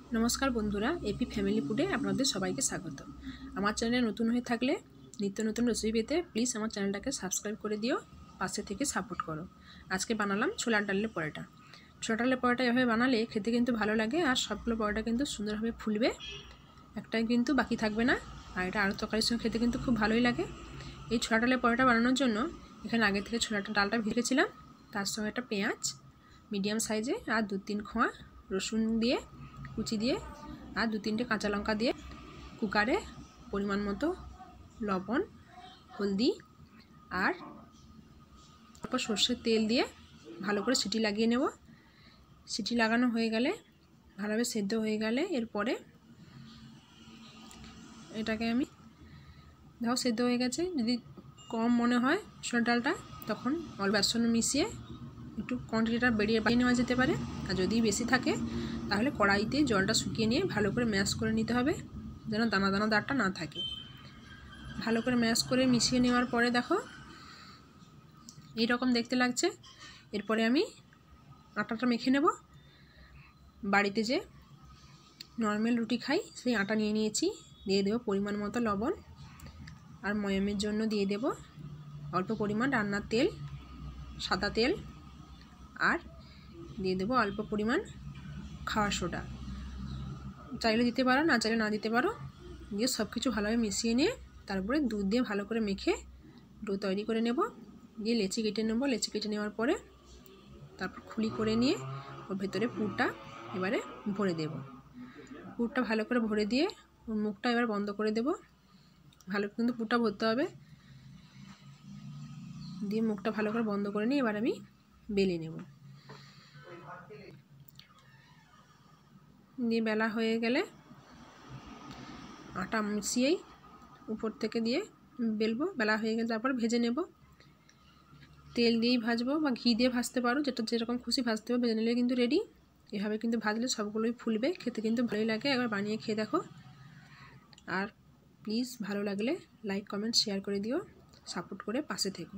नमस्कार बंधुरा AP family फुडे आपनादेर सबाइके स्वागत। आमार चैनेले नतून हये थाकले नित्य नतून रेसिपि पेते प्लिज आमार चैनेलटाके सबस्क्राइब करे दिओ, पाशे थेके सापोर्ट करो। आज के बानालाम छोलार डालेर परोटा। छोलार डालेर परोटा एभाবে बानाले खेते किन्तु भालो लागे और सबगुलो परोटा किन्तु सुंदरभाবে फुलबे, एकटाई किन्तु बाकी थाकबे ना और एटा आलू तरकारिर संगे खेते किन्तु खूब भालोई लागे। এই छोलार डालेर परोटा बानानोर जोन्नो एखाने आगे थेके छोलार डालटा भेजेছিলাম, तार संगे একটা পেঁয়াজ মিডিয়াম সাইজে আর 2-3 কোয়া রসুন দিয়ে কুচি দিয়ে আর 2-3টে কাঁচা লঙ্কা দিয়ে কুকারে পরিমাণ মতো লবণ হলদি আর অল্প সরষের তেল দিয়ে ভালো করে সিটি লাগিয়ে নেব। সিটি লাগানো হয়ে গেলে ভালোভাবে সেদ্ধ হয়ে গেলে এরপরে এটাকে আমি দাও সেদ্ধ হয়ে গেছে, যদি কম মনে হয় ছোলার ডালটা তখন অল্প বেসন মিশিয়ে একটু কোয়ান্টিটিটা বাড়িয়ে নেওয়া যেতে পারে। আর যদি বেশি থাকে তাহলে কড়াইতে জলটা শুকিয়ে নিয়ে ভালো করে ম্যাশ করে নিতে হবে যেন দানা দানা দাঁড়টা না থাকে। ভালো করে ম্যাশ করে মিশিয়ে নেওয়ার পরে দেখো এই রকম দেখতে লাগছে। এরপরে আমি আটাটা মেখে নেব। বাড়িতে যে নরমাল রুটি খাই সেই আটা নিয়ে নিয়েছি, দিয়ে দেব পরিমাণ মতো লবণ আর ময়ামের জন্য দিয়ে দেব অল্প পরিমাণ রান্নার তেল, সাদা তেল আর দিয়ে দেব অল্প পরিমাণ খাওয়া সোডা, চাইলে দিতে পারো না চাইলে না দিতে পারো। দিয়ে সব কিছু ভালোভাবে মিশিয়ে নিয়ে তারপরে দুধ দিয়ে ভালো করে মেখে ডো তৈরি করে নেব। দিয়ে লেচি কেটে নেব। লেচি কেটে নেওয়ার পরে তারপর খুলি করে নিয়ে ওর ভেতরে পুরটা এবারে ভরে দেব। পুরটা ভালো করে ভরে দিয়ে ওর মুখটা এবার বন্ধ করে দেব। ভালো কিন্তু পুরটা ভরতে হবে। দিয়ে মুখটা ভালো করে বন্ধ করে নিয়ে এবার আমি বেলে নেব। দিয়ে বেলা হয়ে গেলে আটা মিশিয়েই উপর থেকে দিয়ে বেলবো। বেলা হয়ে গেলে তারপর ভেজে নেব। তেল দিয়েই ভাজবো বা ঘি দিয়ে ভাজতে পারো, যেটা যেরকম খুশি ভাজতে হবে। ভেজে নিলে কিন্তু রেডি। এভাবে কিন্তু ভাজলে সবগুলোই ফুলবে, খেতে কিন্তু ভালোই লাগে। একবার বানিয়ে খেয়ে দেখো। আর প্লিজ ভালো লাগলে লাইক কমেন্ট শেয়ার করে দিও, সাপোর্ট করে পাশে থেকো।